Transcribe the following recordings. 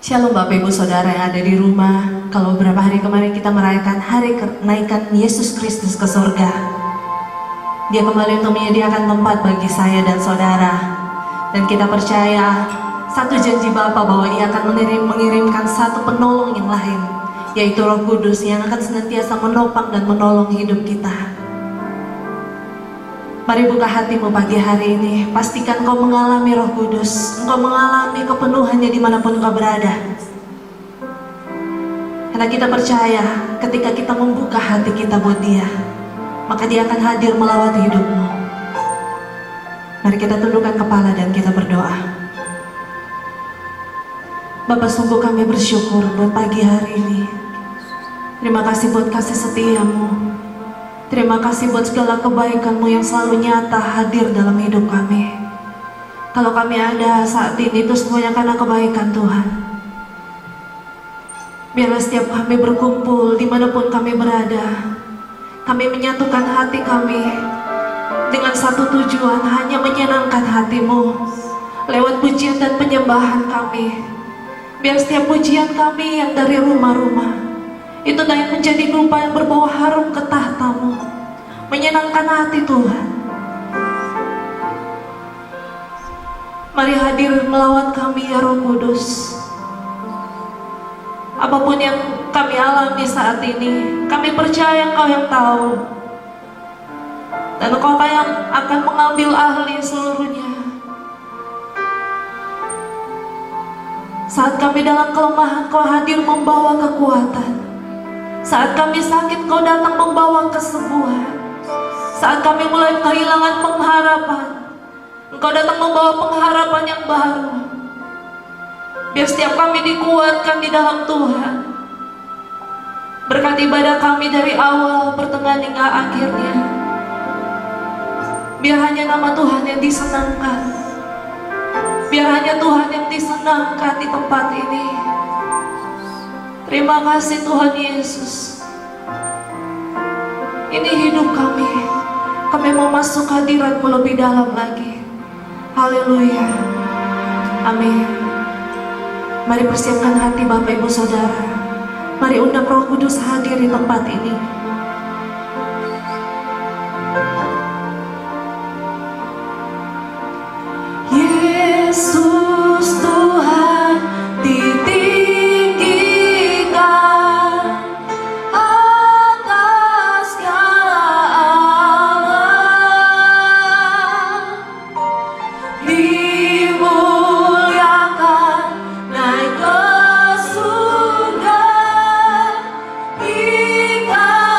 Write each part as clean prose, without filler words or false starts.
Shalom Bapak Ibu Saudara yang ada di rumah. Kalau beberapa hari kemarin kita merayakan hari kenaikan Yesus Kristus ke surga. Dia kembali untuk menyediakan tempat bagi saya dan saudara. Dan kita percaya satu janji Bapa bahwa Ia akan mengirimkan satu penolong yang lain, yaitu Roh Kudus yang akan senantiasa menopang dan menolong hidup kita. Mari buka hatimu pagi hari ini. Pastikan kau mengalami Roh Kudus. Engkau mengalami kepenuhannya dimanapun kau berada. Karena kita percaya ketika kita membuka hati kita buat Dia, maka Dia akan hadir melawati hidupmu. Mari kita tundukkan kepala dan kita berdoa. Bapa, sungguh kami bersyukur buat pagi hari ini. Terima kasih buat kasih setiamu. Terima kasih buat segala kebaikan-Mu yang selalu nyata hadir dalam hidup kami. Kalau kami ada saat ini itu semuanya karena kebaikan Tuhan. Biarlah setiap kami berkumpul dimanapun kami berada, kami menyatukan hati kami dengan satu tujuan, hanya menyenangkan hati-Mu lewat pujian dan penyembahan kami. Biar setiap pujian kami yang dari rumah-rumah itu yang menjadi dupa yang berbau harum ke tahta-Mu, menyenangkan hati Tuhan. Mari hadir melawat kami ya Roh Kudus. Apapun yang kami alami saat ini, kami percaya Engkau yang tahu, dan Engkau yang akan mengambil alih seluruhnya. Saat kami dalam kelemahan, Kau hadir membawa kekuatan. Saat kami sakit, Kau datang membawa kesembuhan. Saat kami mulai kehilangan pengharapan, Engkau datang membawa pengharapan yang baru. Biar setiap kami dikuatkan di dalam Tuhan. Berkati ibadah kami dari awal, pertengahan hingga akhirnya. Biar hanya nama Tuhan yang disenangkan. Biar hanya Tuhan yang disenangkan di tempat ini. Terima kasih Tuhan Yesus. Ini hidup kami. Kami mau masuk hadirat-Mu lebih dalam lagi. Haleluya. Amin. Mari persiapkan hati Bapak Ibu Saudara. Mari undang Roh Kudus hadir di tempat ini. Yesus Tuhan ditinggikan atas segala alam, dimuliakan naik ke surga, ikat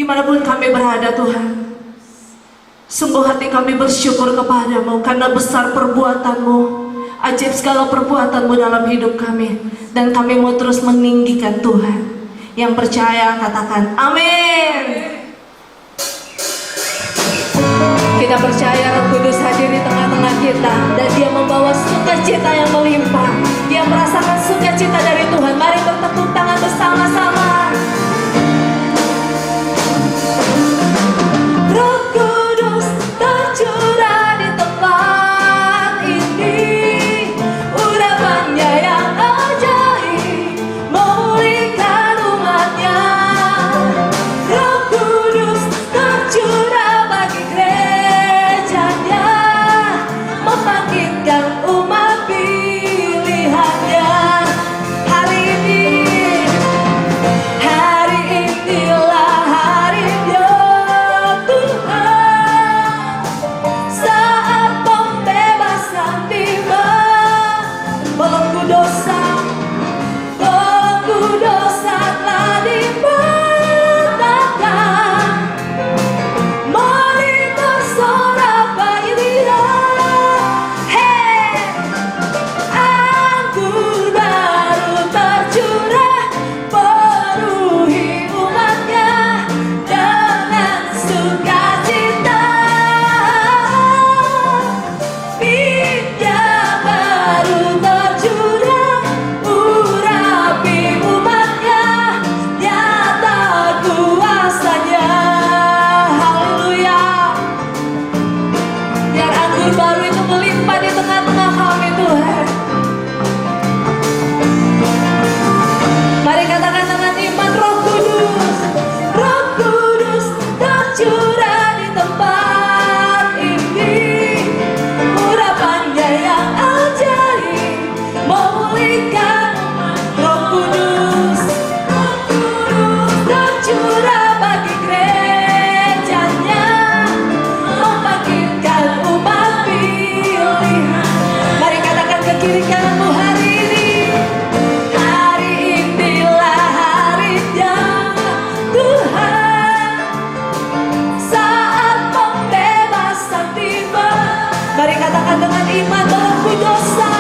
dimanapun kami berada Tuhan. Sungguh hati kami bersyukur kepadamu karena besar perbuatanmu, ajaib segala perbuatanmu dalam hidup kami. Dan kami mau terus meninggikan Tuhan. Yang percaya katakan amin. Kita percaya Roh Kudus hadir di tengah-tengah kita, dan Dia membawa sukacita yang melimpah. Dia merasakan sukacita dari Tuhan. Mari bertepuk tangan bersama-sama. Roh Kudus tercurah di tempat ini, urapannya yang ajaib memulihkan umatnya. Roh Kudus tercurah bagi gerejanya, membangkitkan umat pilihannya. Hari inilah harinya Tuhan, saat pembebasan tiba. Belenggu dosa telah dibentangkan. Mari bersorak bagi Dia. Hey, anggur baru tercurah, penuhi umatnya dengan sukacita. Minyak baru tercurah, urapi umatnya, nyata kuasanya. Haleluya. Biar anggur baru itu melimpah di tengah-tengah kami Tuhan. Mari katakan dengan iman, Roh Kudus, Roh Kudus tercurah di tempat ini, urapannya yang ajaib memulihkan. Roh Kudus tercurah bagi gerejanya, membangkitkan umat pilihan. Mari katakan ke kiri kananmu, hari inilah harinya Tuhan, saat pembebasan tiba. Mari katakan dengan iman, belenggu dosa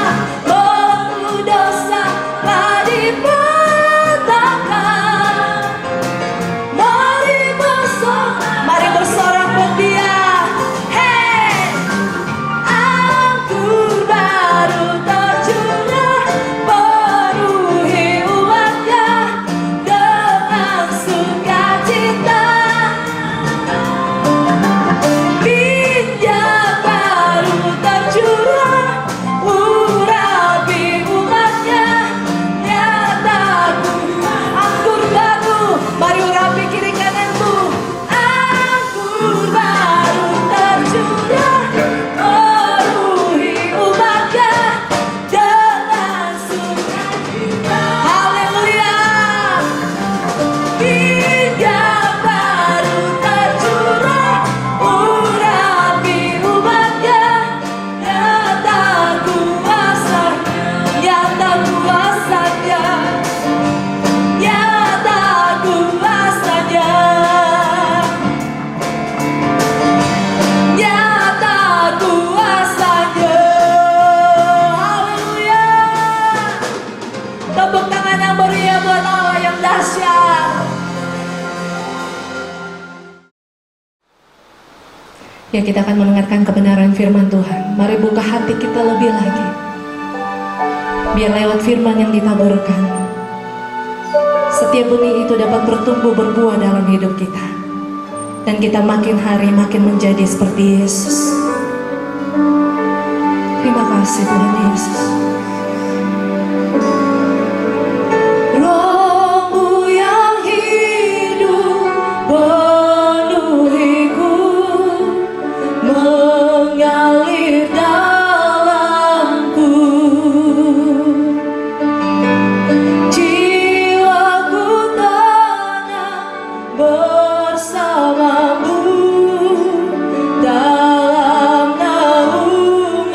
telah dibentangkan. Mari bersorak buat Dia. Hey, anggur baru tercurah, penuhi umatnya dengan sukacita. Minyak baru tercurah, urapi umatnya, nyata anggur baru. Mari urapi kiri kananmu. Anggur baru tercurah, penuhi umatnya dengan sukacita. Haleluya. Minyak baru tercurah, urapi umatnya, nyata kuasanya, nyata kuasanya, nyata kuasanya, nyata kuasanya. Haleluya. Tepuk tangan yang meriah buat Allah yang dahsyat. Ya, kita akan mendengarkan kebenaran firman Tuhan. Mari buka hati kita lebih lagi, biar lewat firman yang ditaburkan, setiap benih itu dapat bertumbuh berbuah dalam hidup kita, dan kita makin hari makin menjadi seperti Yesus. Terima kasih Tuhan Yesus. Roh-Mu yang hidup penuhiku, mengalir dalamku. Jiwaku tenang bersamamu dalam naunganmu.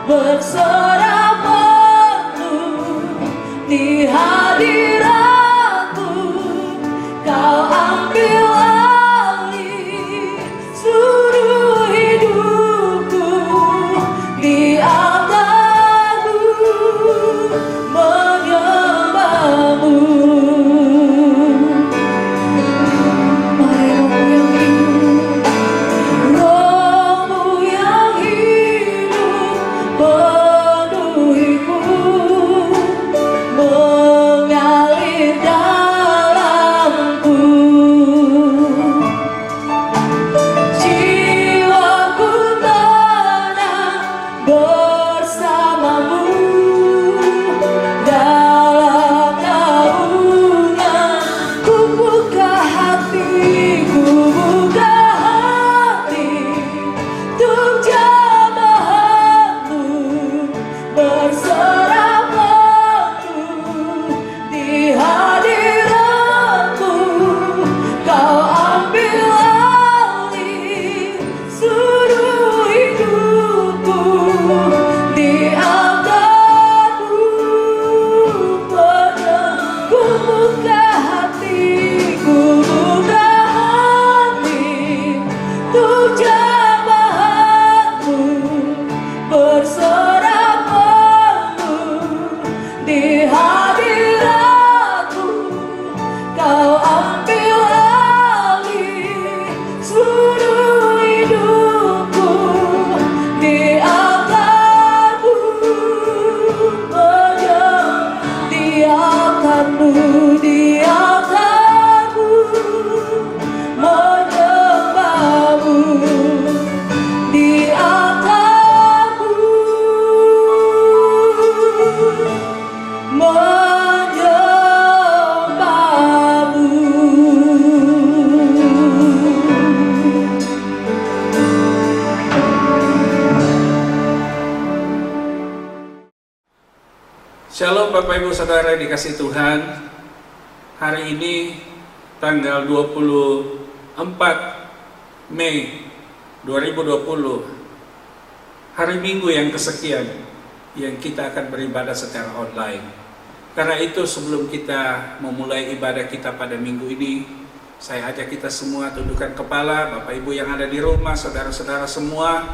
berserah penuh di hadiratmu. Kau ambil alih seluruh hidupku, di atasmu menyembahmu. Rohmu yang hidup penuhiku, mengalir dalamku. Jiwaku tenang bersamamu, dalam naungan ku buka hatiku, buka hati untuk jamahanmu, berserah penuh di hadiratmu. Kau ambil alih seluruh hidupku, di atasmu ku buka hatiku, buka hati untuk jamahanmu, berserah penuh di hadiratmu. Kau ambil alih seluruh hidupku, di atasmu menyembahmu, di atasmu menyembahmu, di atasmu Shalom Bapak Ibu Saudara dikasih Tuhan. Hari ini tanggal 24 Mei 2020, hari Minggu yang kesekian yang kita akan beribadah secara online. Karena itu sebelum kita memulai ibadah kita pada minggu ini, saya ajak kita semua tundukkan kepala. Bapak Ibu yang ada di rumah, saudara-saudara semua,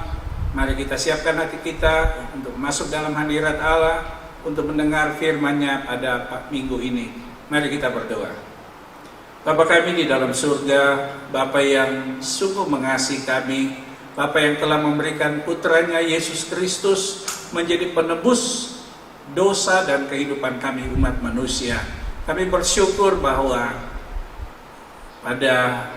mari kita siapkan hati kita untuk masuk dalam hadirat Allah, untuk mendengar firman-Nya pada minggu ini. Mari kita berdoa. Bapa kami di dalam surga, Bapa yang sungguh mengasihi kami, Bapa yang telah memberikan putranya Yesus Kristus menjadi penebus dosa dan kehidupan kami umat manusia. Kami bersyukur bahwa pada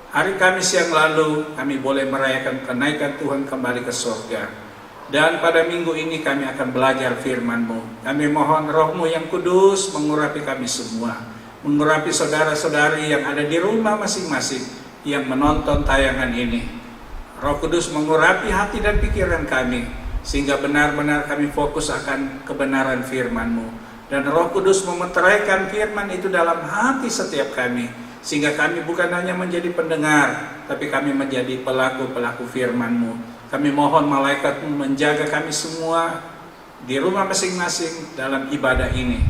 hari Kamis yang lalu kami boleh merayakan kenaikan Tuhan kembali ke surga. Dan pada minggu ini kami akan belajar firman-Mu. Kami mohon Roh-Mu yang kudus mengurapi kami semua, mengurapi saudara-saudari yang ada di rumah masing-masing yang menonton tayangan ini. Roh Kudus mengurapi hati dan pikiran kami, sehingga benar-benar kami fokus akan kebenaran firman-Mu. Dan Roh Kudus memeteraikan firman itu dalam hati setiap kami, sehingga kami bukan hanya menjadi pendengar, tapi kami menjadi pelaku-pelaku firman-Mu. Kami mohon malaikat-Mu menjaga kami semua di rumah masing-masing dalam ibadah ini.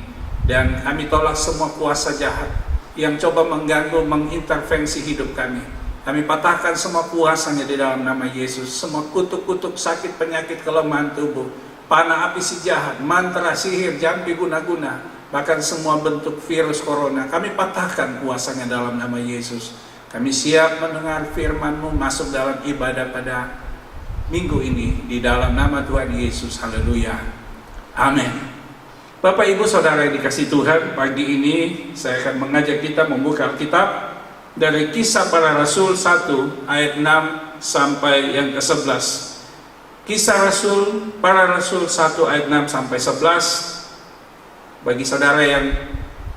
Dan kami tolak semua kuasa jahat yang coba mengganggu, mengintervensi hidup kami. Kami patahkan semua kuasanya di dalam nama Yesus. Semua kutuk-kutuk sakit, penyakit, kelemahan tubuh, panah api si jahat, mantra, sihir, jampi, guna-guna, bahkan semua bentuk virus corona, kami patahkan kuasanya dalam nama Yesus. Kami siap mendengar firman-Mu masuk dalam ibadah pada minggu ini di dalam nama Tuhan Yesus. Haleluya. Amin. Bapak Ibu Saudara yang dikasih Tuhan, pagi ini saya akan mengajak kita membuka Alkitab dari Kisah Para Rasul 1 ayat 6 sampai yang ke-11. Kisah Rasul Para Rasul 1 ayat 6 sampai 11. Bagi saudara yang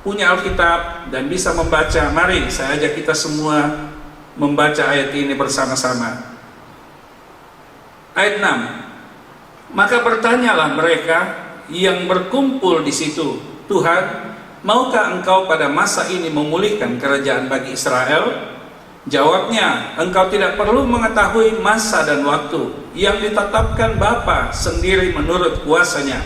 punya Alkitab dan bisa membaca, mari saya ajak kita semua membaca ayat ini bersama-sama. Ayat 6. Maka bertanyalah mereka yang berkumpul di situ, Tuhan, maukah Engkau pada masa ini memulihkan kerajaan bagi Israel? Jawabnya, engkau tidak perlu mengetahui masa dan waktu yang ditetapkan Bapa sendiri menurut kuasanya.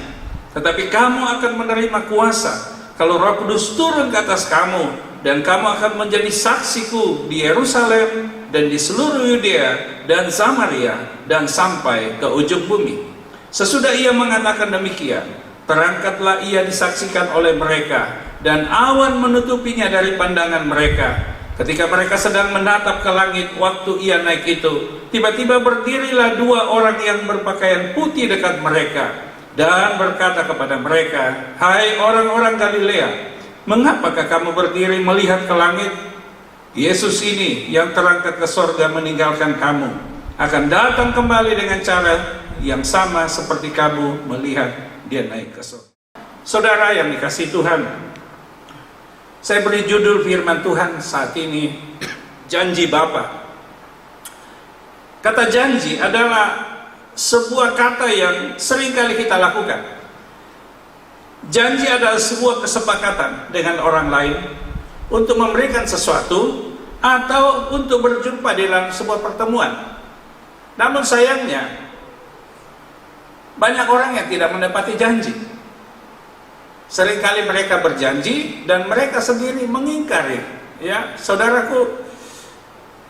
Tetapi kamu akan menerima kuasa kalau Roh Kudus turun ke atas kamu, dan kamu akan menjadi saksiku di Yerusalem dan di seluruh Yudea dan Samaria dan sampai ke ujung bumi. Sesudah ia mengatakan demikian, terangkatlah ia disaksikan oleh mereka, dan awan menutupinya dari pandangan mereka. Ketika mereka sedang menatap ke langit waktu ia naik itu, tiba-tiba berdirilah dua orang yang berpakaian putih dekat mereka dan berkata kepada mereka, "Hai orang-orang Galilea, mengapakah kamu berdiri melihat ke langit? Yesus ini yang terangkat ke sorga meninggalkan kamu akan datang kembali dengan cara yang sama seperti kamu melihat dia naik ke sorga." Saudara yang dikasihi Tuhan, saya beri judul firman Tuhan saat ini, janji Bapa. Kata janji adalah sebuah kata yang seringkali kita lakukan. Janji adalah sebuah kesepakatan dengan orang lain untuk memberikan sesuatu atau untuk berjumpa dalam sebuah pertemuan. Namun sayangnya, banyak orang yang tidak mendapati janji. Seringkali mereka berjanji dan mereka sendiri mengingkari. Ya, saudaraku,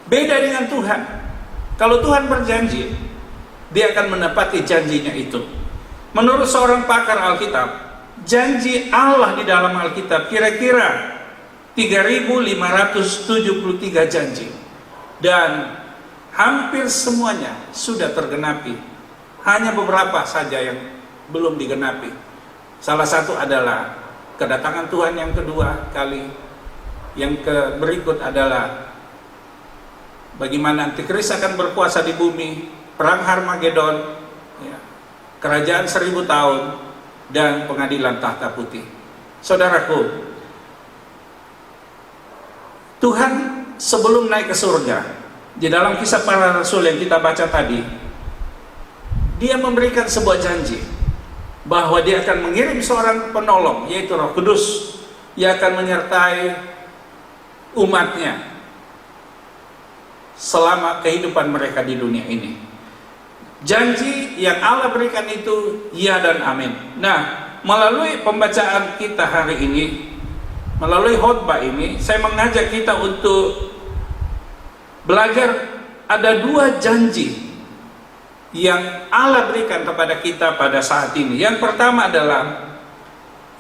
beda dengan Tuhan. Kalau Tuhan berjanji, dia akan menepati janjinya itu. Menurut seorang pakar Alkitab, janji Allah di dalam Alkitab kira-kira 3.573 janji. Dan hampir semuanya sudah tergenapi. Hanya beberapa saja yang belum digenapi. Salah satu adalah kedatangan Tuhan yang kedua kali. Yang berikut adalah bagaimana Antikris akan berkuasa di bumi, perang Harmagedon, ya, kerajaan 1000 tahun, dan pengadilan tahta putih. Saudaraku, Tuhan sebelum naik ke surga, di dalam kisah para rasul yang kita baca tadi, dia memberikan sebuah janji bahwa dia akan mengirim seorang penolong, yaitu Roh Kudus, yang akan menyertai umatnya selama kehidupan mereka di dunia ini. Janji yang Allah berikan itu ya dan amin. Nah, melalui pembacaan kita hari ini, melalui khotbah ini, saya mengajak kita untuk belajar ada dua janji yang Allah berikan kepada kita pada saat ini. Yang pertama adalah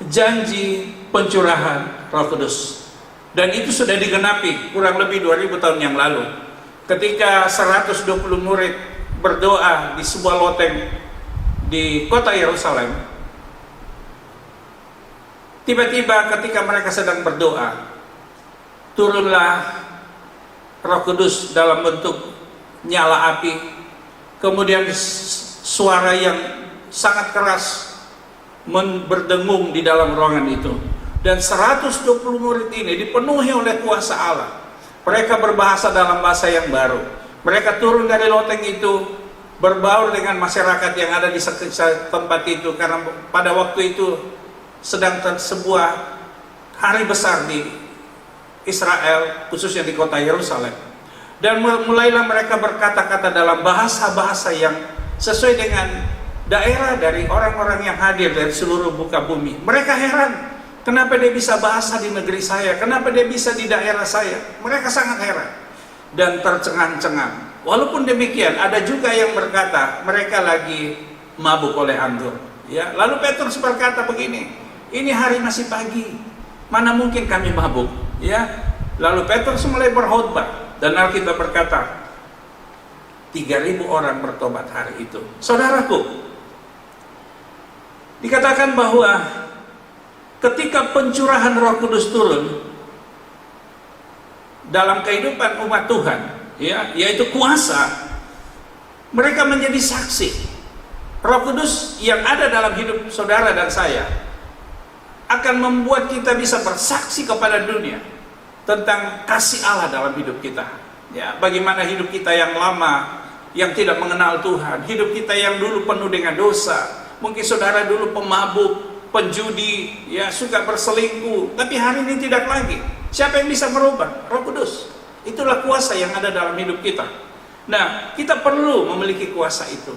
janji pencurahan Roh Kudus, dan itu sudah digenapi kurang lebih 2000 tahun yang lalu ketika 120 murid berdoa di sebuah loteng di kota Yerusalem. Tiba-tiba ketika mereka sedang berdoa, turunlah Roh Kudus dalam bentuk nyala api. Kemudian suara yang sangat keras berdengung di dalam ruangan itu. Dan 120 murid ini dipenuhi oleh kuasa Allah. Mereka berbahasa dalam bahasa yang baru. Mereka turun dari loteng itu, berbaur dengan masyarakat yang ada di sekitar tempat itu. Karena pada waktu itu sedang sebuah hari besar di Israel, khususnya di kota Yerusalem. Dan mulailah mereka berkata-kata dalam bahasa-bahasa yang sesuai dengan daerah dari orang-orang yang hadir dari seluruh muka bumi. Mereka heran, kenapa dia bisa bahasa di negeri saya, kenapa dia bisa di daerah saya. Mereka sangat heran dan tercengang-cengang. Walaupun demikian, ada juga yang berkata mereka lagi mabuk oleh anggur. Ya, lalu Petrus berkata begini, ini hari masih pagi, mana mungkin kami mabuk? Ya, lalu Petrus mulai berkhotbah. Dan Alkitab berkata 3.000 orang bertobat hari itu. Saudaraku, dikatakan bahwa ketika pencurahan Roh Kudus turun dalam kehidupan umat Tuhan, ya, yaitu kuasa, mereka menjadi saksi. Roh Kudus yang ada dalam hidup saudara dan saya akan membuat kita bisa bersaksi kepada dunia tentang kasih Allah dalam hidup kita. Ya, bagaimana hidup kita yang lama, yang tidak mengenal Tuhan, hidup kita yang dulu penuh dengan dosa. Mungkin saudara dulu pemabuk, penjudi, ya, suka berselingkuh, tapi hari ini tidak lagi. Siapa yang bisa merubah? Roh Kudus. Itulah kuasa yang ada dalam hidup kita. Nah, kita perlu memiliki kuasa itu.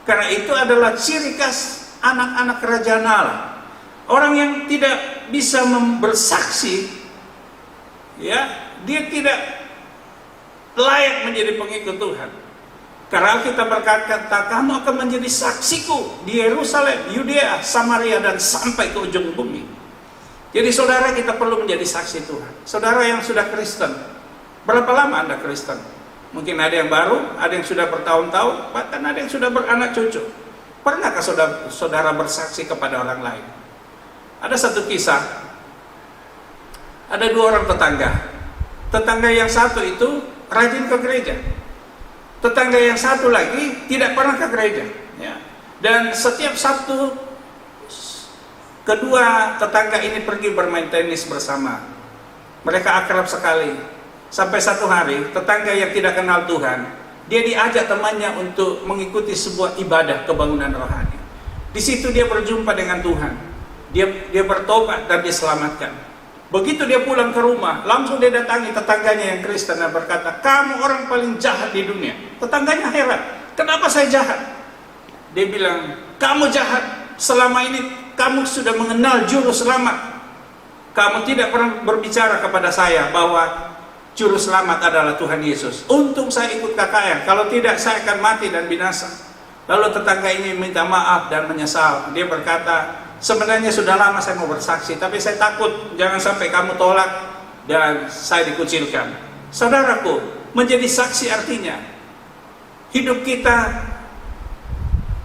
Karena itu adalah ciri khas anak-anak kerajaan Allah. Orang yang tidak bisa bersaksi, ya, dia tidak layak menjadi pengikut Tuhan. Karena kita berkata, kamu akan menjadi saksiku di Yerusalem, Yudea, Samaria, dan sampai ke ujung bumi. Jadi saudara, kita perlu menjadi saksi Tuhan. Saudara yang sudah Kristen, berapa lama Anda Kristen? Mungkin ada yang baru, ada yang sudah bertahun-tahun, bahkan ada yang sudah beranak cucu. Pernahkah saudara bersaksi kepada orang lain? Ada satu kisah, ada dua orang tetangga. Tetangga yang satu itu rajin ke gereja. Tetangga yang satu lagi tidak pernah ke gereja. Ya. Dan setiap Sabtu, kedua tetangga ini pergi bermain tenis bersama. Mereka akrab sekali. Sampai satu hari, tetangga yang tidak kenal Tuhan, dia diajak temannya untuk mengikuti sebuah ibadah kebangunan rohani. Di situ dia berjumpa dengan Tuhan. Dia bertobat dan diselamatkan. Begitu dia pulang ke rumah, langsung dia datangi tetangganya yang Kristen dan berkata, kamu orang paling jahat di dunia. Tetangganya heran, kenapa saya jahat? Dia bilang, kamu jahat. Selama ini kamu sudah mengenal juru selamat. Kamu tidak pernah berbicara kepada saya bahwa juru selamat adalah Tuhan Yesus. Untung saya ikut KKR, kalau tidak saya akan mati dan binasa. Lalu tetangga ini minta maaf dan menyesal. Dia berkata, sebenarnya sudah lama saya mau bersaksi, tapi saya takut jangan sampai kamu tolak dan saya dikucilkan. Saudaraku, menjadi saksi artinya hidup kita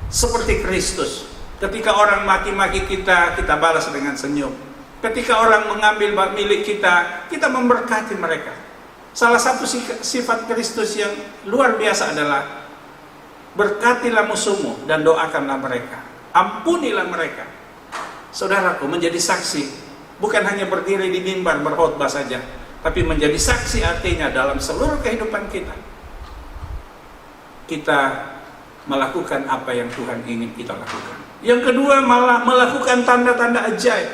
seperti Kristus. Ketika orang maki-maki kita, kita balas dengan senyum. Ketika orang mengambil milik kita, kita memberkati mereka. Salah satu sifat Kristus yang luar biasa adalah berkatilah musuhmu dan doakanlah mereka, ampunilah mereka. Saudaraku, menjadi saksi bukan hanya berdiri di mimbar berkhotbah saja, tapi menjadi saksi artinya dalam seluruh kehidupan kita, kita melakukan apa yang Tuhan ingin kita lakukan. Yang kedua, malah melakukan tanda-tanda ajaib.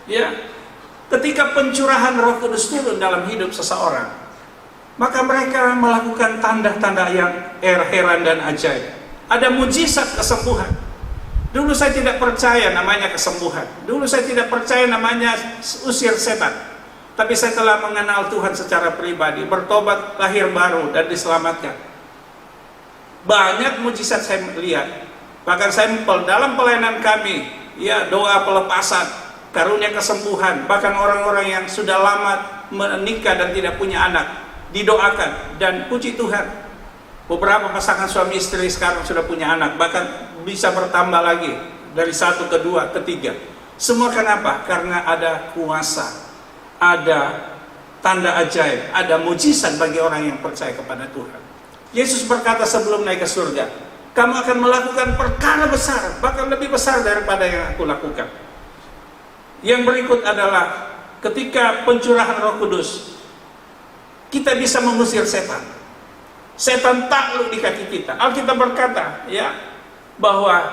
Ya, ketika pencurahan Roh Kudus turun dalam hidup seseorang, maka mereka melakukan tanda-tanda yang heran dan ajaib. Ada mujizat kesembuhan. Dulu saya tidak percaya namanya kesembuhan. Dulu saya tidak percaya namanya usir setan. Tapi saya telah mengenal Tuhan secara pribadi, bertobat, lahir baru, dan diselamatkan. Banyak mujizat saya lihat. Bahkan saya dalam pelayanan kami, ya, doa pelepasan, karunia kesembuhan. Bahkan orang-orang yang sudah lama menikah dan tidak punya anak, didoakan, dan puji Tuhan, beberapa pasangan suami istri sekarang sudah punya anak, bahkan bisa bertambah lagi dari satu ke dua ke tiga. Semua kenapa? Karena ada kuasa, ada tanda ajaib, ada mujizat bagi orang yang percaya kepada Tuhan. Yesus berkata sebelum naik ke surga, kamu akan melakukan perkara besar, bahkan lebih besar daripada yang aku lakukan. Yang berikut adalah ketika pencurahan Roh Kudus, kita bisa mengusir setan. Setan takluk di kaki kita. Alkitab berkata, ya, bahwa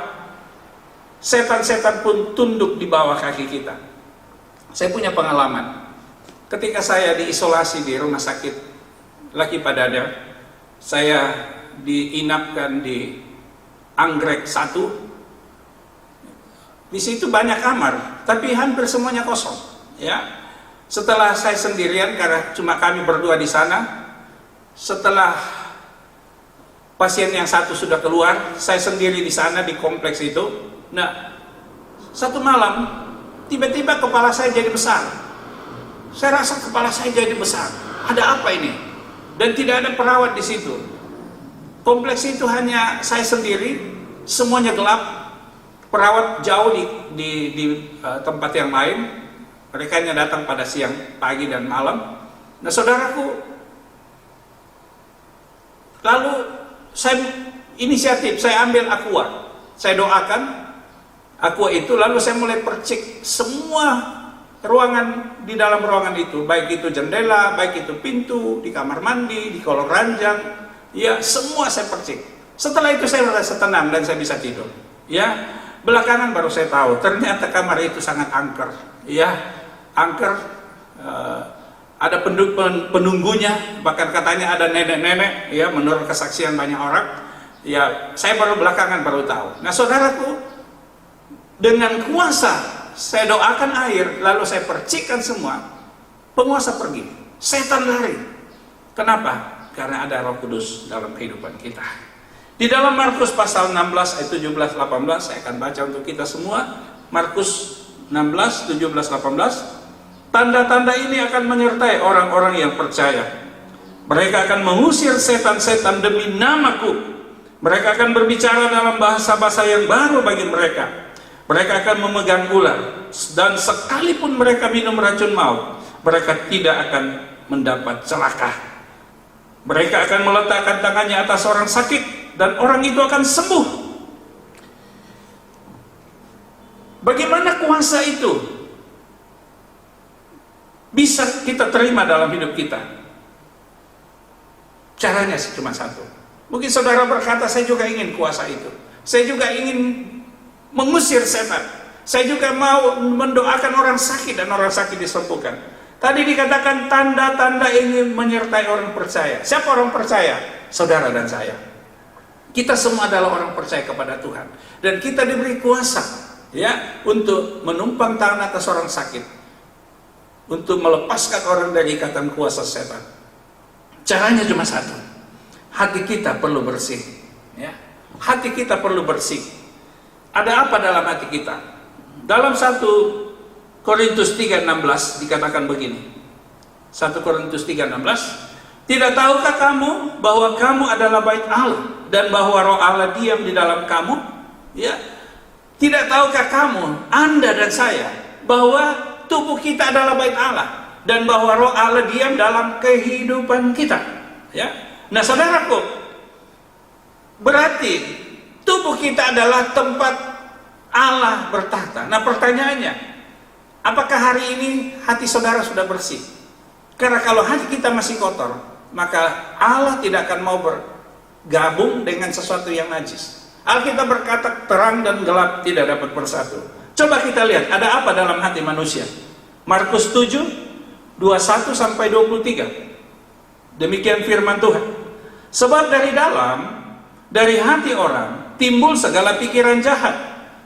setan-setan pun tunduk di bawah kaki kita. Saya punya pengalaman. Ketika saya diisolasi di rumah sakit Laki Padada, saya diinapkan di Anggrek 1. Di situ banyak kamar, tapi hampir semuanya kosong. Ya. Setelah saya sendirian, karena cuma kami berdua di sana, setelah pasien yang satu sudah keluar, saya sendiri di sana di kompleks itu. Nah, satu malam tiba-tiba kepala saya jadi besar. Saya rasa kepala saya jadi besar. Ada apa ini? Dan tidak ada perawat di situ. Kompleks itu hanya saya sendiri, semuanya gelap. Perawat jauh di tempat yang lain. Mereka hanya datang pada siang, pagi, dan malam. Nah, saudaraku, lalu saya inisiatif, saya ambil aqua, saya doakan aqua itu, lalu saya mulai percik semua ruangan di dalam ruangan itu, baik itu jendela, baik itu pintu, di kamar mandi, di kolong ranjang, ya, semua saya percik. Setelah itu saya merasa tenang dan saya bisa tidur. Ya, belakangan baru saya tahu ternyata kamar itu sangat angker. Ya, angker, ada penunggunya, bahkan katanya ada nenek-nenek, ya, menurut kesaksian banyak orang. Ya, saya baru belakangan baru tahu. Nah, saudaraku, dengan kuasa saya doakan air, lalu saya percikkan semua, penguasa pergi, setan lari. Kenapa? Karena ada Roh Kudus dalam kehidupan kita. Di dalam Markus pasal 16 ayat 17 18, saya akan baca untuk kita semua. Markus 16 17 18. Tanda-tanda ini akan menyertai orang-orang yang percaya. Mereka akan mengusir setan-setan demi namaku. Mereka akan berbicara dalam bahasa-bahasa yang baru bagi mereka. Mereka akan memegang ular, dan sekalipun mereka minum racun maut, mereka tidak akan mendapat celaka. Mereka akan meletakkan tangannya atas orang sakit, dan orang itu akan sembuh. Bagaimana kuasa itu bisa kita terima dalam hidup kita? Caranya cuma satu. Mungkin saudara berkata, saya juga ingin kuasa itu. Saya juga ingin mengusir setan. Saya juga mau mendoakan orang sakit dan orang sakit disembuhkan. Tadi dikatakan tanda-tanda ingin menyertai orang percaya. Siapa orang percaya? Saudara dan saya. Kita semua adalah orang percaya kepada Tuhan. Dan kita diberi kuasa, ya, untuk menumpang tangan atas orang sakit, untuk melepaskan orang dari ikatan kuasa setan. Caranya cuma satu. Hati kita perlu bersih, ya. Hati kita perlu bersih. Ada apa dalam hati kita? Dalam 1 Korintus 3:16 dikatakan begini. 1 Korintus 3:16. Tidak tahukah kamu bahwa kamu adalah bait Allah dan bahwa Roh Allah diam di dalam kamu? Ya. Tidak tahukah kamu, Anda dan saya, bahwa tubuh kita adalah bait Allah dan bahwa Roh Allah diam dalam kehidupan kita? Ya. Nah, saudaraku, berarti tubuh kita adalah tempat Allah bertahta. Nah, pertanyaannya, apakah hari ini hati saudara sudah bersih? Karena kalau hati kita masih kotor, maka Allah tidak akan mau bergabung dengan sesuatu yang najis. Alkitab berkata terang dan gelap tidak dapat bersatu. Coba kita lihat ada apa dalam hati manusia. Markus 7 21 sampai 23. Demikian firman Tuhan. Sebab dari dalam, dari hati orang timbul segala pikiran jahat,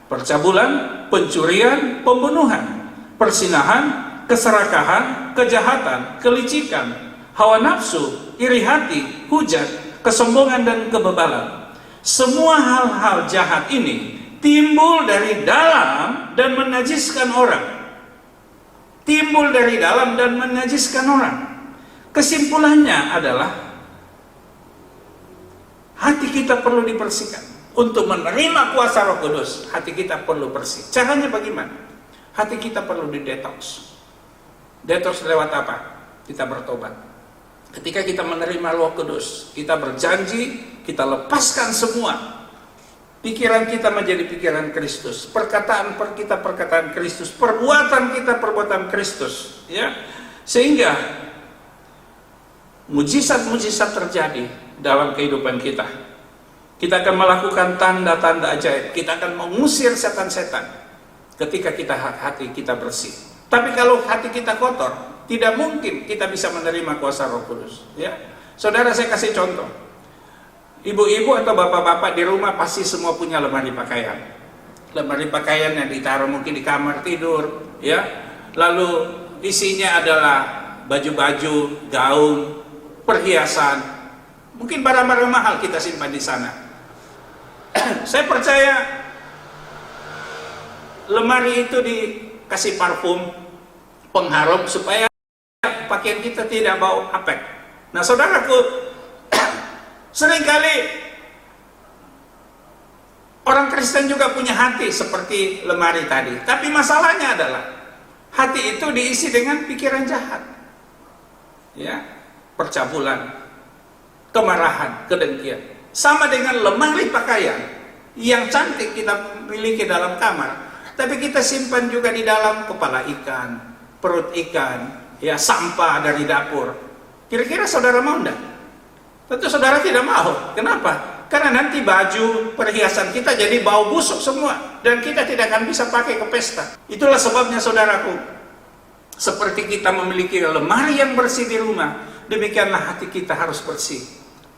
percabulan, pencurian, pembunuhan, persinahan, keserakahan, kejahatan, kelicikan, hawa nafsu, iri hati, hujat, kesombongan dan kebebalan. Semua hal-hal jahat ini timbul dari dalam dan menajiskan orang. Timbul dari dalam dan menajiskan orang. Kesimpulannya adalah hati kita perlu dibersihkan. Untuk menerima kuasa Roh Kudus, hati kita perlu bersih. Caranya bagaimana? Hati kita perlu didetoks. Detoks lewat apa? Kita bertobat. Ketika kita menerima Roh Kudus, kita berjanji, kita lepaskan semua. Pikiran kita menjadi pikiran Kristus, perkataan kita perkataan Kristus, perbuatan kita perbuatan Kristus, ya. Sehingga mujizat-mujizat terjadi dalam kehidupan kita. Kita akan melakukan tanda-tanda ajaib. Kita akan mengusir setan-setan ketika hati kita bersih. Tapi kalau hati kita kotor, tidak mungkin kita bisa menerima kuasa Roh Kudus, ya. Saudara, saya kasih contoh. Ibu-ibu atau bapak-bapak di rumah pasti semua punya lemari pakaian. Lemari pakaian yang ditaruh mungkin di kamar tidur, ya. Lalu isinya adalah baju-baju, gaun, perhiasan, mungkin barang-barang mahal kita simpan di sana. Saya percaya lemari itu dikasih parfum, pengharum supaya pakaian kita tidak bau apek. Nah, saudaraku, seringkali orang Kristen juga punya hati seperti lemari tadi. Tapi masalahnya adalah hati itu diisi dengan pikiran jahat, ya, percabulan, kemarahan, kedengkian. Sama dengan lemari pakaian yang cantik kita miliki dalam kamar, tapi kita simpan juga di dalam kepala ikan, perut ikan, ya, sampah dari dapur. Kira-kira saudara mau enggak? Tentu saudara tidak mau. Kenapa? Karena nanti baju, perhiasan kita jadi bau busuk semua, dan kita tidak akan bisa pakai ke pesta. Itulah sebabnya, saudaraku, Seperti kita memiliki lemari yang bersih di rumah, demikianlah hati kita harus bersih.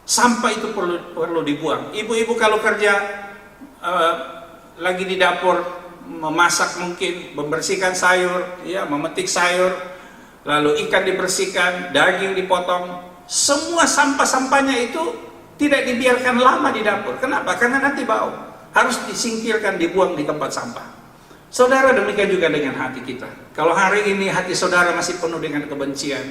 Sampah itu perlu dibuang. Ibu-ibu kalau kerja lagi di dapur, memasak mungkin, membersihkan sayur, ya, memetik sayur, lalu ikan dibersihkan, daging dipotong, semua sampah-sampahnya itu tidak dibiarkan lama di dapur. Kenapa? Karena nanti bau. Harus disingkirkan, dibuang di tempat sampah. Saudara, demikian juga dengan hati kita. Kalau hari ini hati saudara masih penuh dengan kebencian,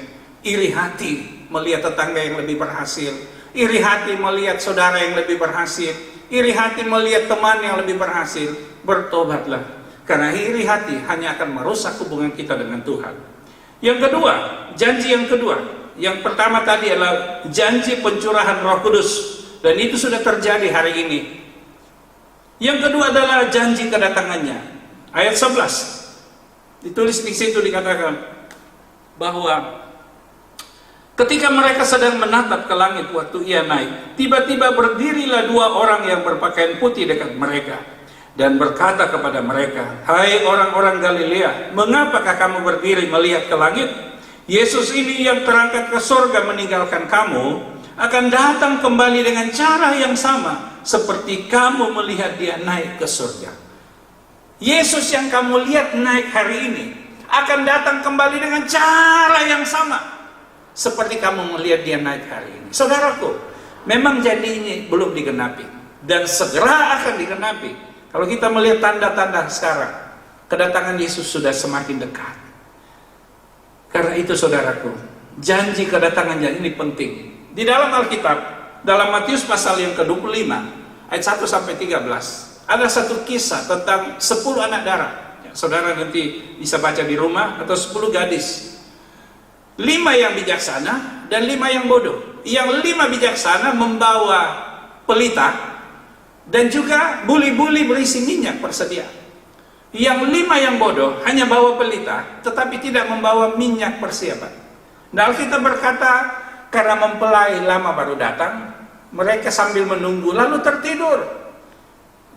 iri hati melihat tetangga yang lebih berhasil, iri hati melihat saudara yang lebih berhasil, iri hati melihat teman yang lebih berhasil, bertobatlah. Karena iri hati hanya akan merusak hubungan kita dengan Tuhan. Yang kedua, janji yang kedua. Yang pertama tadi adalah janji pencurahan Roh Kudus, dan itu sudah terjadi hari ini. Yang kedua adalah janji kedatangannya. Ayat 11 ditulis di situ, dikatakan bahwa ketika mereka sedang menatap ke langit waktu ia naik, tiba-tiba berdirilah dua orang yang berpakaian putih dekat mereka dan berkata kepada mereka, "Hai orang-orang Galilea, mengapakah kamu berdiri melihat ke langit? Yesus ini yang terangkat ke surga meninggalkan kamu akan datang kembali dengan cara yang sama seperti kamu melihat dia naik ke surga." Yesus yang kamu lihat naik hari ini akan datang kembali dengan cara yang sama seperti kamu melihat dia naik hari ini. Saudaraku, memang janji ini belum digenapi dan segera akan digenapi. Kalau kita melihat tanda-tanda sekarang, kedatangan Yesus sudah semakin dekat. Karena itu saudaraku, janji kedatangan ini penting. Di dalam Alkitab, dalam Matius pasal yang ke-25 ayat 1 sampai 13, ada satu kisah tentang 10 anak darah. Ya, saudara nanti bisa baca di rumah, atau 10 gadis. 5 yang bijaksana dan 5 yang bodoh. Yang 5 bijaksana membawa pelita dan juga buli-buli berisi minyak persediaan. Yang 5 yang bodoh hanya bawa pelita tetapi tidak membawa minyak persiapan. Nah, Alkitab berkata, karena mempelai lama baru datang, mereka sambil menunggu lalu tertidur.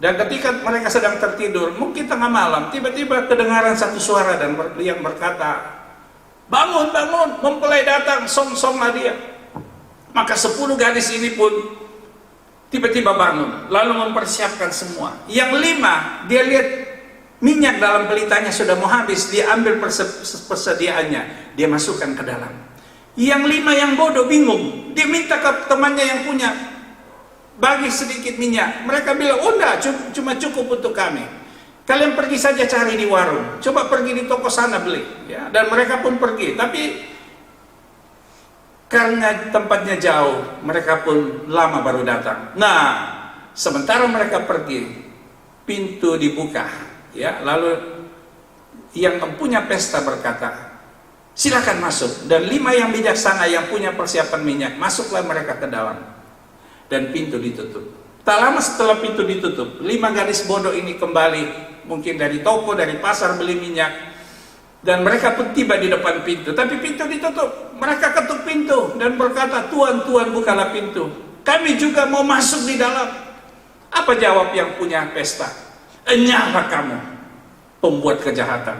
Dan ketika mereka sedang tertidur, mungkin tengah malam, tiba-tiba kedengaran satu suara dan yang berkata, "Bangun, bangun, mempelai datang, song-songlah dia." Maka 10 gadis ini pun tiba-tiba bangun, lalu mempersiapkan semua. Yang 5, dia lihat minyak dalam pelitanya sudah mau habis, dia ambil persediaannya, dia masukkan ke dalam. Yang 5 yang bodoh bingung, dia minta ke temannya yang punya, bagi sedikit minyak. Mereka bilang, "Oh enggak, cuma cukup untuk kami. Kalian pergi saja cari di warung. Coba pergi di toko sana beli." Ya, dan mereka pun pergi. Tapi karena tempatnya jauh, mereka pun lama baru datang. Nah, sementara mereka pergi, pintu dibuka. Ya, lalu yang mempunyah pesta berkata, "Silakan masuk." Dan 5 yang bijaksana yang punya persiapan minyak, masuklah mereka ke dalam. Dan pintu ditutup. Tak lama setelah pintu ditutup, 5 gadis bodoh ini kembali, mungkin dari toko, dari pasar beli minyak, dan mereka pun tiba di depan pintu. Tapi pintu ditutup. Mereka ketuk pintu dan berkata, "Tuan, Tuan, bukalah pintu. Kami juga mau masuk di dalam." Apa jawab yang punya pesta? "Enyahlah kamu, pembuat kejahatan."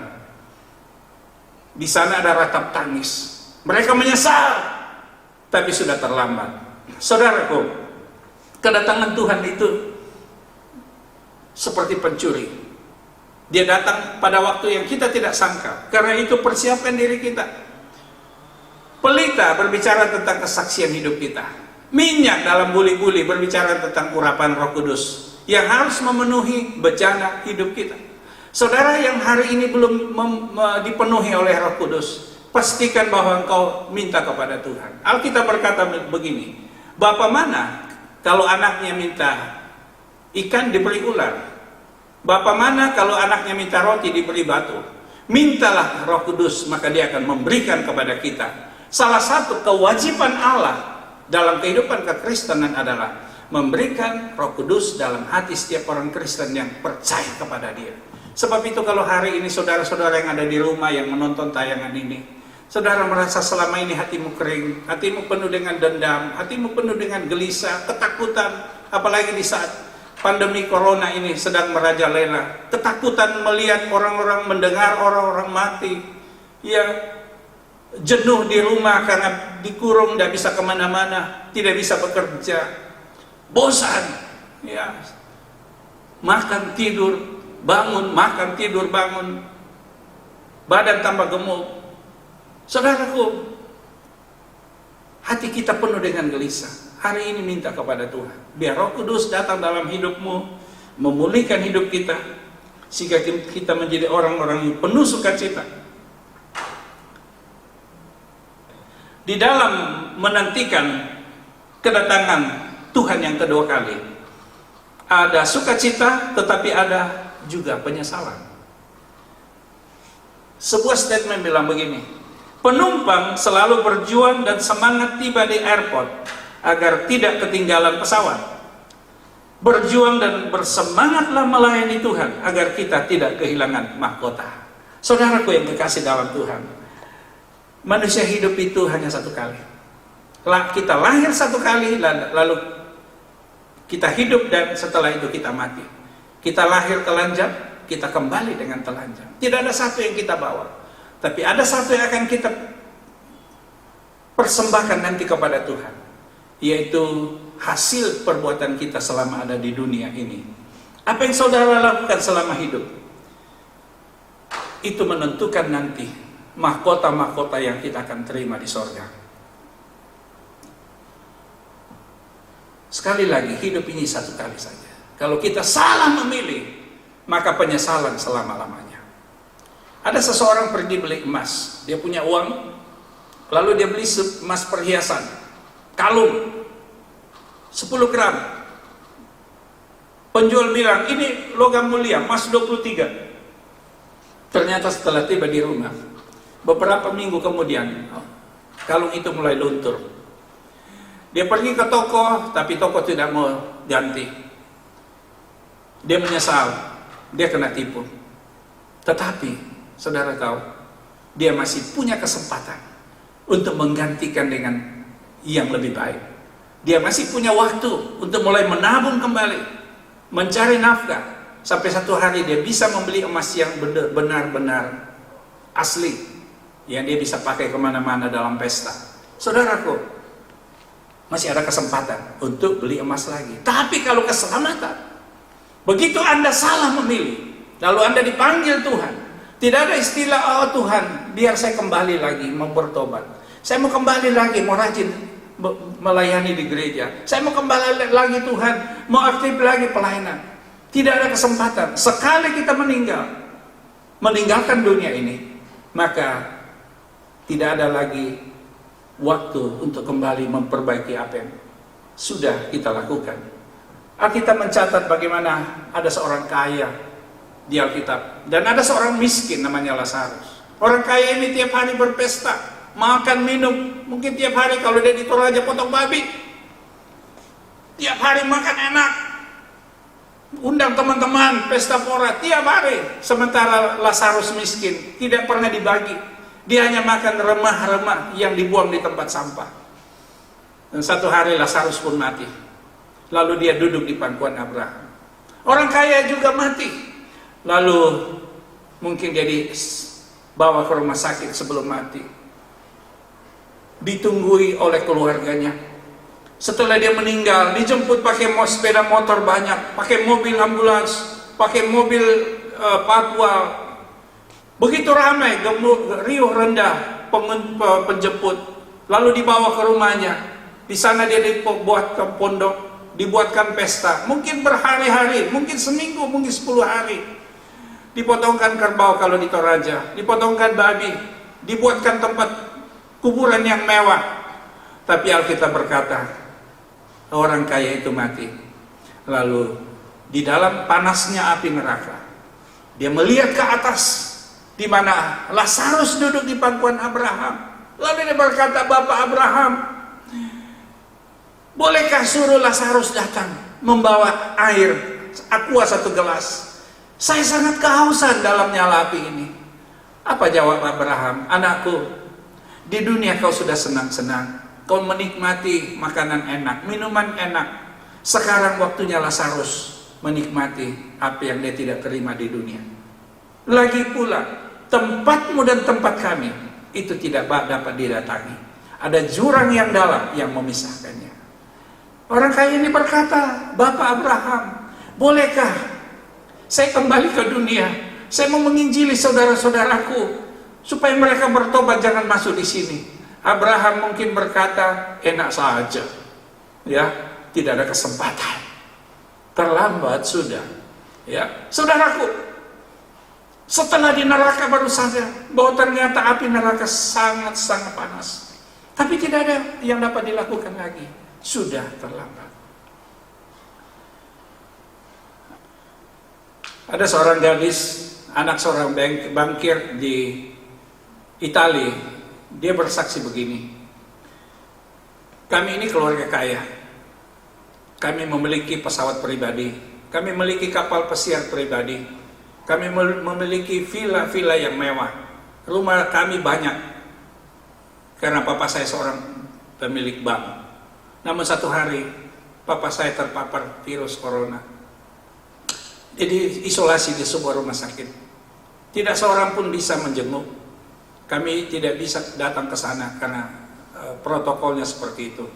Di sana ada ratap tangis. Mereka menyesal, tapi sudah terlambat. Saudaraku, kedatangan Tuhan itu seperti pencuri. Dia datang pada waktu yang kita tidak sangka. Karena itu persiapkan diri kita. Pelita berbicara tentang kesaksian hidup kita. Minyak dalam buli-buli berbicara tentang urapan Roh Kudus yang harus memenuhi bejana hidup kita. Saudara yang hari ini belum dipenuhi oleh Roh Kudus, pastikan bahwa engkau minta kepada Tuhan. Alkitab berkata begini, "Bapa mana kalau anaknya minta ikan diberi ular? Bapa mana kalau anaknya minta roti diberi batu? Mintalah Roh Kudus, maka dia akan memberikan kepada kita." Salah satu kewajiban Allah dalam kehidupan kekristenan adalah memberikan Roh Kudus dalam hati setiap orang Kristen yang percaya kepada dia. Sebab itu kalau hari ini saudara-saudara yang ada di rumah yang menonton tayangan ini, saudara merasa selama ini hatimu kering, hatimu penuh dengan dendam, hatimu penuh dengan gelisah, ketakutan, apalagi di saat pandemi corona ini sedang merajalela, ketakutan melihat orang-orang, mendengar orang-orang mati, ya jenuh di rumah karena dikurung, tidak bisa kemana-mana, tidak bisa bekerja, bosan, ya makan tidur bangun, makan tidur bangun, badan tambah gemuk. Saudaraku, hati kita penuh dengan gelisah. Hari ini minta kepada Tuhan, biar Roh Kudus datang dalam hidupmu, memulihkan hidup kita, sehingga kita menjadi orang-orang yang penuh sukacita. Di dalam menantikan kedatangan Tuhan yang kedua kali, ada sukacita, tetapi ada juga penyesalan. Sebuah statement bilang begini, penumpang selalu berjuang dan semangat tiba di airport agar tidak ketinggalan pesawat. Berjuang dan bersemangatlah melayani Tuhan agar kita tidak kehilangan mahkota. Saudaraku yang kekasih dalam Tuhan, manusia hidup itu hanya satu kali. Kita lahir satu kali, lalu kita hidup, dan setelah itu kita mati. Kita lahir telanjang, kita kembali dengan telanjang. Tidak ada satu yang kita bawa, tapi ada satu yang akan kita persembahkan nanti kepada Tuhan, yaitu hasil perbuatan kita selama ada di dunia ini. Apa yang saudara lakukan selama hidup, itu menentukan nanti mahkota-mahkota yang kita akan terima di sorga. Sekali lagi, hidup ini satu kali saja. Kalau kita salah memilih, maka penyesalan selama-lamanya. Ada seseorang pergi beli emas, dia punya uang, lalu dia beli emas perhiasan, kalung 10 gram. Penjual bilang, ini logam mulia, emas 23. Ternyata setelah tiba di rumah, beberapa minggu kemudian, kalung itu mulai luntur. Dia pergi ke toko, tapi toko tidak mau ganti. Dia menyesal, dia kena tipu. Tetapi, saudara tahu, dia masih punya kesempatan untuk menggantikan dengan yang lebih baik. Dia masih punya waktu untuk mulai menabung kembali, mencari nafkah, sampai satu hari dia bisa membeli emas yang benar-benar asli, yang dia bisa pakai kemana-mana dalam pesta. Saudaraku, masih ada kesempatan untuk beli emas lagi. Tapi kalau keselamatan, begitu Anda salah memilih, lalu Anda dipanggil Tuhan, tidak ada istilah, oh Tuhan, biar saya kembali lagi mau bertobat, saya mau kembali lagi mau rajin melayani di gereja, saya mau kembali lagi Tuhan, mau aktif lagi pelayanan. Tidak ada kesempatan. Sekali kita meninggalkan dunia ini, maka tidak ada lagi waktu untuk kembali memperbaiki apa yang sudah kita lakukan. Alkitab mencatat bagaimana ada seorang kaya di Alkitab, dan ada seorang miskin namanya Lazarus. Orang kaya ini tiap hari berpesta, makan minum, mungkin tiap hari kalau dia di Toraja potong babi, tiap hari makan enak, undang teman-teman pesta pora tiap hari. Sementara Lazarus miskin, tidak pernah dibagi. Dia hanya makan remah-remah yang dibuang di tempat sampah. Dan satu hari Lazarus pun mati. Lalu dia duduk di pangkuan Abraham. Orang kaya juga mati. Lalu mungkin dia dibawa ke rumah sakit sebelum mati, ditunggui oleh keluarganya. Setelah dia meninggal, dijemput pakai sepeda motor banyak, pakai mobil ambulans, pakai mobil patwal. Begitu ramai, riuh rendah penjemput. Lalu dibawa ke rumahnya. Di sana dia dibuatkan pondok, dibuatkan pesta. Mungkin berhari-hari, mungkin seminggu, mungkin 10 hari. Dipotongkan kerbau kalau di Toraja, dipotongkan babi, dibuatkan tempat kuburan yang mewah. Tapi Alkitab berkata, orang kaya itu mati. Lalu di dalam panasnya api neraka, dia melihat ke atas, di mana Lazarus duduk di pangkuan Abraham. Lalu dia berkata, Bapak Abraham, bolehkah suruh Lazarus datang membawa air, aqua 1 gelas? Saya sangat kehausan dalam nyala api ini. Apa jawab Abraham? Anakku, di dunia kau sudah senang-senang, kau menikmati makanan enak, minuman enak. Sekarang waktunya Lazarus menikmati apa yang dia tidak terima di dunia. Lagi pula, tempatmu dan tempat kami itu tidak dapat didatangi. Ada jurang yang dalam yang memisahkannya. Orang kaya ini berkata, Bapak Abraham, bolehkah saya kembali ke dunia? Saya mau menginjili saudara-saudaraku supaya mereka bertobat, jangan masuk di sini. Abraham mungkin berkata, enak saja, ya, tidak ada kesempatan, terlambat sudah, ya, saudaraku. Setelah di neraka baru sadar bahwa ternyata api neraka sangat-sangat panas, tapi tidak ada yang dapat dilakukan lagi, sudah terlambat. Ada seorang gadis, anak seorang bankir di Italia, dia bersaksi begini, kami ini keluarga kaya, kami memiliki pesawat pribadi, kami memiliki kapal pesiar pribadi, kami memiliki villa-villa yang mewah, rumah kami banyak, karena papa saya seorang pemilik bank. Namun satu hari, papa saya terpapar virus corona, jadi isolasi di sebuah rumah sakit. Tidak seorang pun bisa menjenguk. Kami tidak bisa datang ke sana karena protokolnya seperti itu.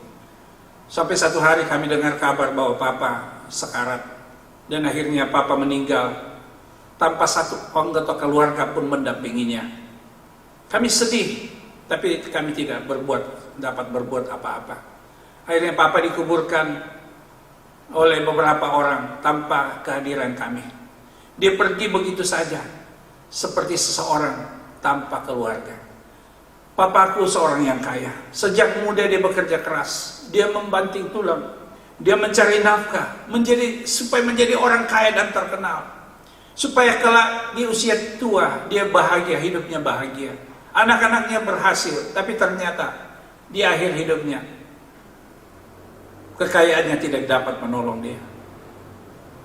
Sampai satu hari kami dengar kabar bahwa papa sekarat, dan akhirnya papa meninggal tanpa satu anggota keluarga pun mendampinginya. Kami sedih, tapi kami tidak dapat berbuat apa-apa. Akhirnya papa dikuburkan oleh beberapa orang tanpa kehadiran kami. Dia pergi begitu saja, seperti seseorang tanpa keluarga. Papaku seorang yang kaya. Sejak muda dia bekerja keras, dia membanting tulang, dia mencari nafkah, supaya menjadi orang kaya dan terkenal, supaya kelak di usia tua dia bahagia, hidupnya bahagia, anak-anaknya berhasil. Tapi ternyata di akhir hidupnya kekayaannya tidak dapat menolong dia,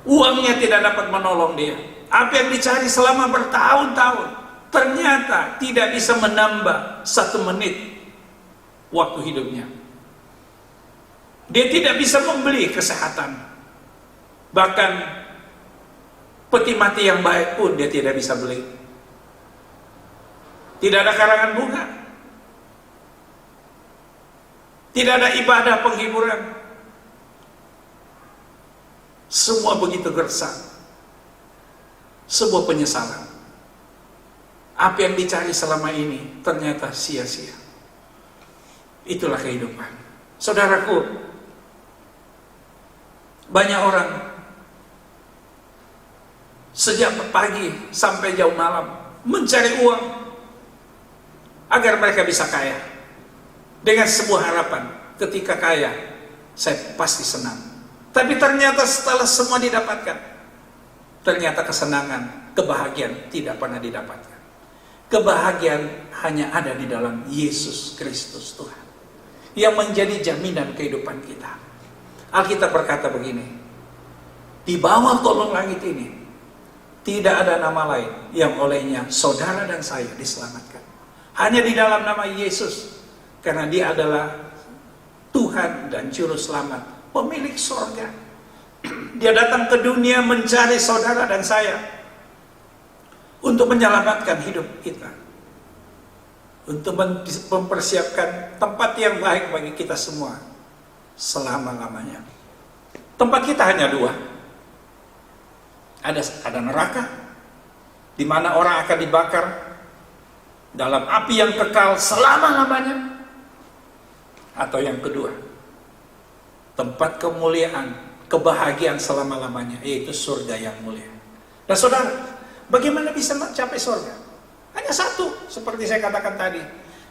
uangnya tidak dapat menolong dia. Apa yang dicari selama bertahun-tahun ternyata tidak bisa menambah 1 menit waktu hidupnya. Dia tidak bisa membeli kesehatan, bahkan peti mati yang baik pun dia tidak bisa beli. Tidak ada karangan bunga, tidak ada ibadah penghiburan, semua begitu gersang, sebuah penyesalan. Apa yang dicari selama ini ternyata sia-sia. Itulah kehidupan. Saudaraku, banyak orang sejak pagi sampai jauh malam mencari uang agar mereka bisa kaya, dengan sebuah harapan, ketika kaya saya pasti senang. Tapi ternyata setelah semua didapatkan, ternyata kesenangan, kebahagiaan tidak pernah didapatkan. Kebahagiaan hanya ada di dalam Yesus Kristus Tuhan, yang menjadi jaminan kehidupan kita. Alkitab berkata begini, di bawah kolong langit ini tidak ada nama lain yang olehnya saudara dan saya diselamatkan. Hanya di dalam nama Yesus, karena dia adalah Tuhan dan Juru Selamat, pemilik sorga. Dia datang ke dunia mencari saudara dan saya, untuk menyelamatkan hidup kita, untuk mempersiapkan tempat yang baik bagi kita semua selama-lamanya. Tempat kita hanya 2. Ada neraka, di mana orang akan dibakar dalam api yang kekal selama-lamanya. Atau yang kedua, tempat kemuliaan, kebahagiaan selama-lamanya, yaitu surga yang mulia. Nah saudara, bagaimana bisa mencapai surga? Hanya satu, seperti saya katakan tadi,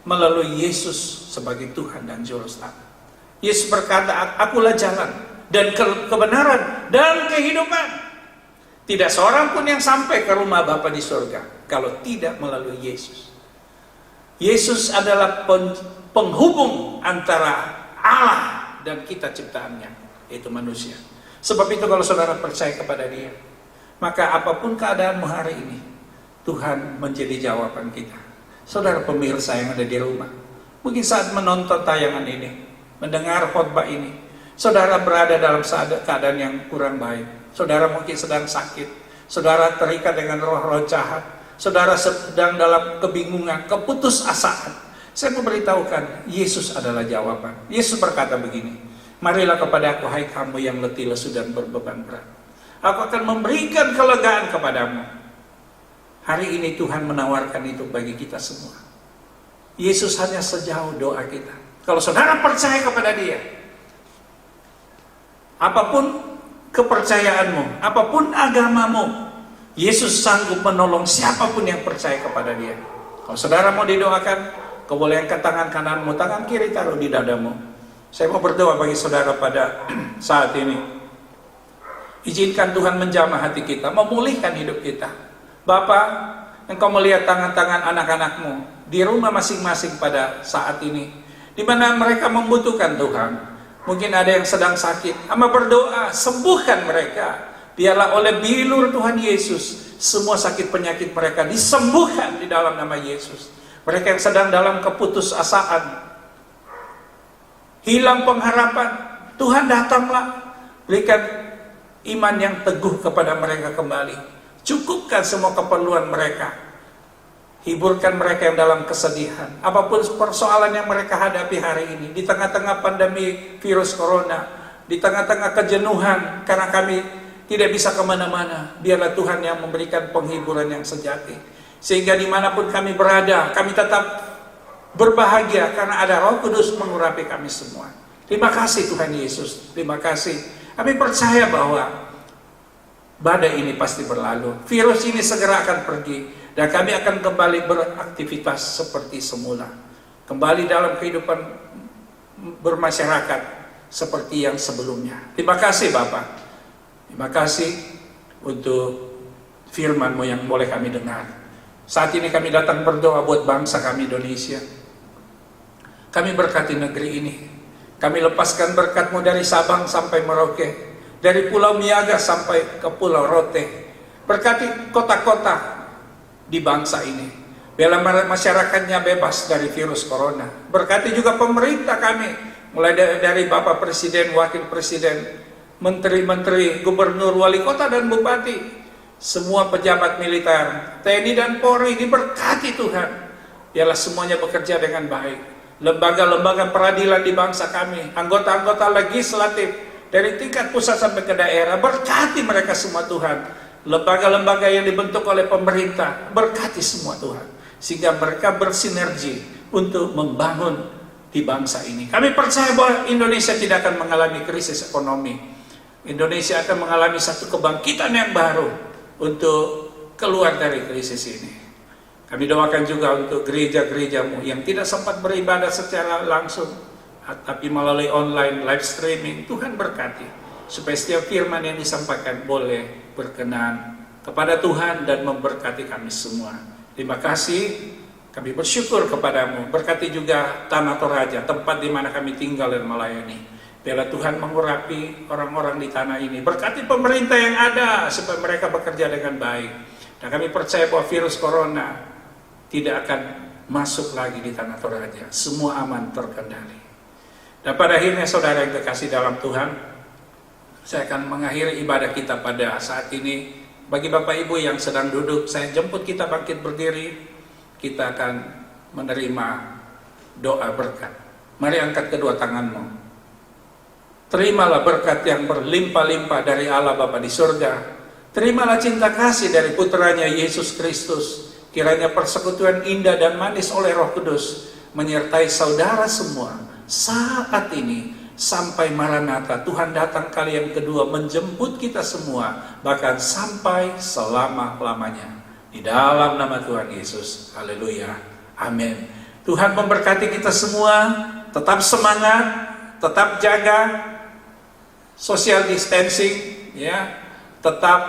melalui Yesus sebagai Tuhan dan Juru Selamat. Yesus berkata, akulah jalan dan kebenaran dan kehidupan. Tidak seorang pun yang sampai ke rumah Bapa di surga kalau tidak melalui Yesus. Yesus adalah penghubung antara Allah dan kita ciptaannya, yaitu manusia. Sebab itu kalau saudara percaya kepada Dia, maka apapun keadaanmu hari ini, Tuhan menjadi jawaban kita. Saudara pemirsa yang ada di rumah, mungkin saat menonton tayangan ini, mendengar khotbah ini, saudara berada dalam keadaan yang kurang baik. Saudara mungkin sedang sakit, saudara terikat dengan roh-roh jahat, saudara sedang dalam kebingungan, keputusasaan, saya memberitahukan, Yesus adalah jawaban. Yesus berkata begini, marilah kepada aku, hai kamu yang letih lesu dan berbeban berat. Aku akan memberikan kelegaan kepadamu. Hari ini Tuhan menawarkan itu bagi kita semua. Yesus hanya sejauh doa kita. Kalau saudara percaya kepada Dia, apapun kepercayaanmu, apapun agamamu, Yesus sanggup menolong siapapun yang percaya kepada Dia. Kalau saudara mau didoakan, kau boleh angkat tangan kananmu, tangan kiri taruh di dadamu. Saya mau berdoa bagi saudara pada saat ini. Izinkan Tuhan menjamah hati kita, memulihkan hidup kita. Bapa, Engkau melihat tangan-tangan anak-anakmu di rumah masing-masing pada saat ini, di mana mereka membutuhkan Tuhan. Mungkin ada yang sedang sakit, Hamba berdoa, sembuhkan mereka. Biarlah oleh bilur Tuhan Yesus, semua sakit penyakit mereka disembuhkan di dalam nama Yesus. Mereka yang sedang dalam keputusasaan, hilang pengharapan, Tuhan datanglah, berikan iman yang teguh kepada mereka kembali. Cukupkan semua keperluan mereka. Hiburkan mereka yang dalam kesedihan. Apapun persoalan yang mereka hadapi hari ini, di tengah-tengah pandemi virus corona, di tengah-tengah kejenuhan karena kami tidak bisa kemana-mana, biarlah Tuhan yang memberikan penghiburan yang sejati. Sehingga dimanapun kami berada, kami tetap berbahagia karena ada Roh Kudus mengurapi kami semua. Terima kasih Tuhan Yesus, terima kasih. Kami percaya bahwa badai ini pasti berlalu, virus ini segera akan pergi, dan kami akan kembali beraktivitas seperti semula, kembali dalam kehidupan bermasyarakat seperti yang sebelumnya. Terima kasih Bapak, terima kasih untuk firman-Mu yang boleh kami dengar. Saat ini kami datang berdoa buat bangsa kami Indonesia. Kami berkati negeri ini, kami lepaskan berkat-Mu dari Sabang sampai Merauke, dari Pulau Miaga sampai ke Pulau Rote. Berkati kota-kota di bangsa ini, biarlah masyarakatnya bebas dari virus corona. Berkati juga pemerintah kami, mulai dari Bapak Presiden, Wakil Presiden, Menteri-Menteri, Gubernur, Wali Kota dan Bupati, semua pejabat militer, TNI dan Polri, diberkati Tuhan. Biarlah semuanya bekerja dengan baik. Lembaga-lembaga peradilan di bangsa kami, anggota-anggota legislatif, dari tingkat pusat sampai ke daerah, berkati mereka semua Tuhan. Lembaga-lembaga yang dibentuk oleh pemerintah, berkati semua Tuhan, sehingga mereka bersinergi untuk membangun di bangsa ini. Kami percaya bahwa Indonesia tidak akan mengalami krisis ekonomi. Indonesia akan mengalami satu kebangkitan yang baru untuk keluar dari krisis ini. Kami doakan juga untuk gereja-gereja-Mu yang tidak sempat beribadah secara langsung, tapi melalui online live streaming. Tuhan berkati, supaya setiap firman yang disampaikan boleh berkenan kepada Tuhan dan memberkati kami semua. Terima kasih, kami bersyukur kepadamu. Berkati juga Tanah Toraja, tempat di mana kami tinggal dan melayani. Biarlah Tuhan mengurapi orang-orang di tanah ini. Berkati pemerintah yang ada, supaya mereka bekerja dengan baik. Dan kami percaya bahwa virus corona tidak akan masuk lagi di Tanah Toraja. Semua aman, terkendali. Dan pada akhirnya saudara yang terkasih dalam Tuhan, saya akan mengakhiri ibadah kita pada saat ini. Bagi Bapak Ibu yang sedang duduk, saya jemput kita bangkit berdiri. Kita akan menerima doa berkat. Mari angkat kedua tanganmu. Terimalah berkat yang berlimpah-limpah dari Allah Bapa di surga. Terimalah cinta kasih dari putranya Yesus Kristus. Kiranya persekutuan indah dan manis oleh Roh Kudus menyertai saudara semua saat ini sampai Maranatha, Tuhan datang kali yang kedua menjemput kita semua, bahkan sampai selama-lamanya. Di dalam nama Tuhan Yesus, haleluya, amin. Tuhan memberkati kita semua. Tetap semangat, tetap jaga social distancing, ya, tetap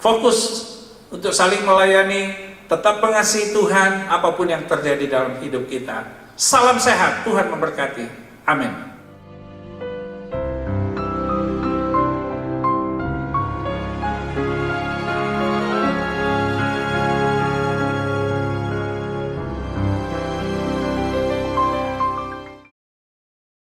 fokus untuk saling melayani, tetap mengasihi Tuhan apapun yang terjadi dalam hidup kita. Salam sehat, Tuhan memberkati. Amin.